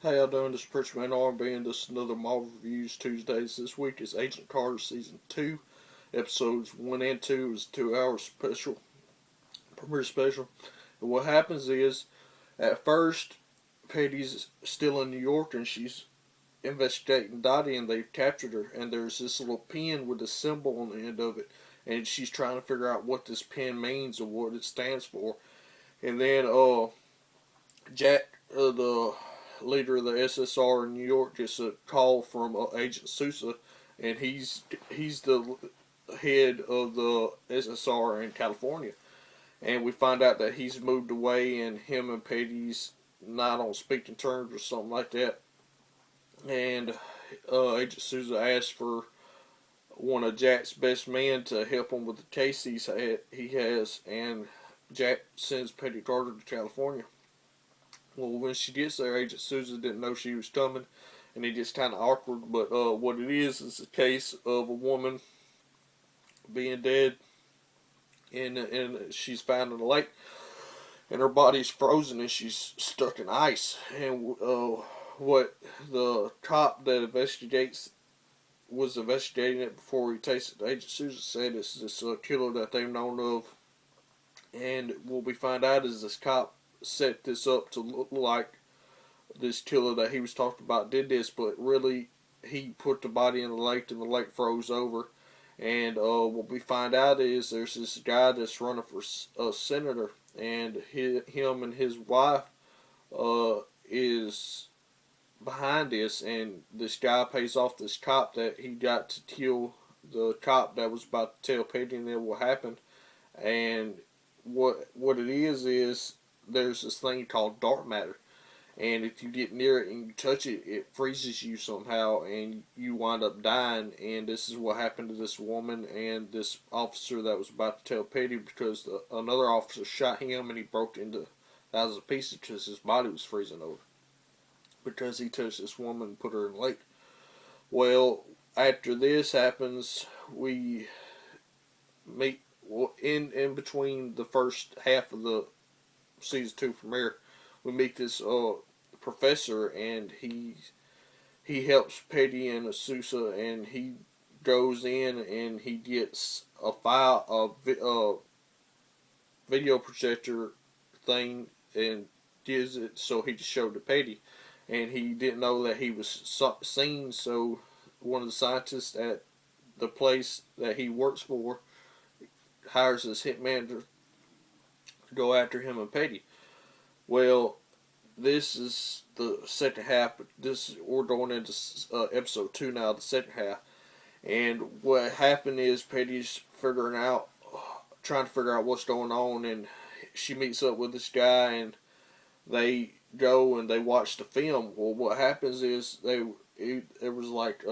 How y'all doing? This is Preacher Man R&B, and this is another Marvel Reviews Tuesdays. This week is Agent Carter Season 2. Episodes 1 and 2 is 2 hour special, premiere special. And what happens is, at first, Peggy's still in New York and she's investigating Dottie, and they've captured her. And there's this little pin with a symbol on the end of it. And she's trying to figure out what this pin means or what it stands for. And then, Jack, the leader of the SSR in New York, gets a call from Agent Sousa, and he's the head of the SSR in California. And we find out that he's moved away, and him and Patty's not on speaking terms or something like that. And Agent Sousa asks for one of Jack's best men to help him with the case he has, and Jack sends Peggy Carter to California. Well, when she gets there, Agent Sousa didn't know she was coming, and it gets kind of awkward. But what it is a case of a woman being dead, and she's found in a lake, and her body's frozen, and she's stuck in ice. And what the cop that was investigating it before he tasted Agent Sousa said is this killer that they've known of. And what we find out is this cop set this up to look like this killer that he was talking about did this, but really he put the body in the lake and the lake froze over. And what we find out is there's this guy that's running for a senator, and him and his wife is behind this, and this guy pays off this cop that he got to kill the cop that was about to tell Peggy and then what happened. And what it is there's this thing called dark matter, and if you get near it and you touch it, it freezes you somehow, and you wind up dying. And this is what happened to this woman and this officer that was about to tell Petty, because another officer shot him, and he broke into thousands of pieces because his body was freezing over, because he touched this woman and put her in the lake. Well, after this happens, we meet in between the first half of the season 2 premiere. We meet this professor, and he helps Petty and Sousa, and he goes in and he gets a video projector thing and gives it so he just showed to Petty. And he didn't know that he was seen, so one of the scientists at the place that he works for hires this hitman to go after him and Petty. Well, this is the second half, but we're going into episode 2 now, the second half. And what happened is Petty's trying to figure out what's going on, and she meets up with this guy, and they go and they watch the film. Well, what happens is there was like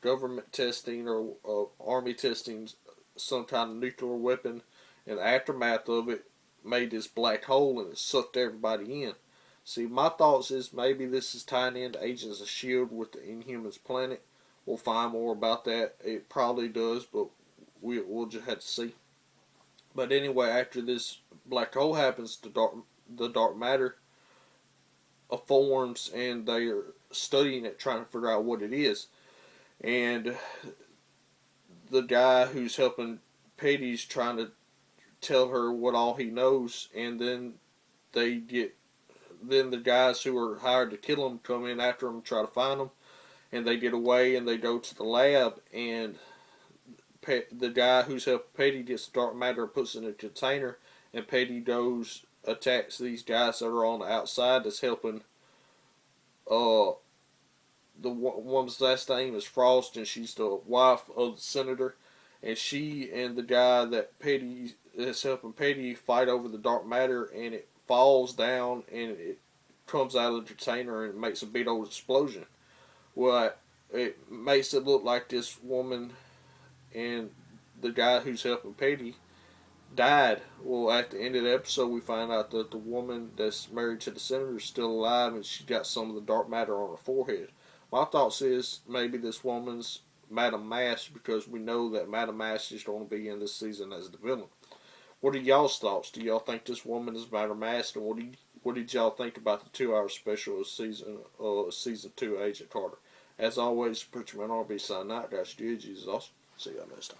government testing or army testing some kind of nuclear weapon, and the aftermath of it made this black hole, and it sucked everybody in. See, my thoughts is maybe this is tying into Agents of S.H.I.E.L.D. with the Inhumans planet. We'll find more about that. It probably does, but we'll just have to see. But anyway, after this black hole happens, the dark matter forms, and they are studying it, trying to figure out what it is. And the guy who's helping Petty's trying to tell her what all he knows, and then the guys who are hired to kill him come in after him and try to find him, and they get away, and they go to the lab, and the guy who's helping Petty gets the dark matter and puts it in a container, and Petty goes attacks these guys that are on the outside that's helping. The woman's last name is Frost, and she's the wife of the senator, and she and the guy that Petty is helping Petty fight over the dark matter, and it falls down, and it comes out of the container, and it makes a big old explosion. Well, it makes it look like this woman and the guy who's helping Petty died. Well, at the end of the episode, we find out that the woman that's married to the senator is still alive, and she got some of the dark matter on her forehead. My thoughts is maybe this woman's Madame Mask, because we know that Madame Mask is going to be in this season as the villain. What are y'all's thoughts? Do y'all think this woman is Madame Mask, and what did y'all think about the 2 hour special of season 2 of Agent Carter? As always, Preacher Man RB signing out. That's Jesus. Awesome. See y'all next time.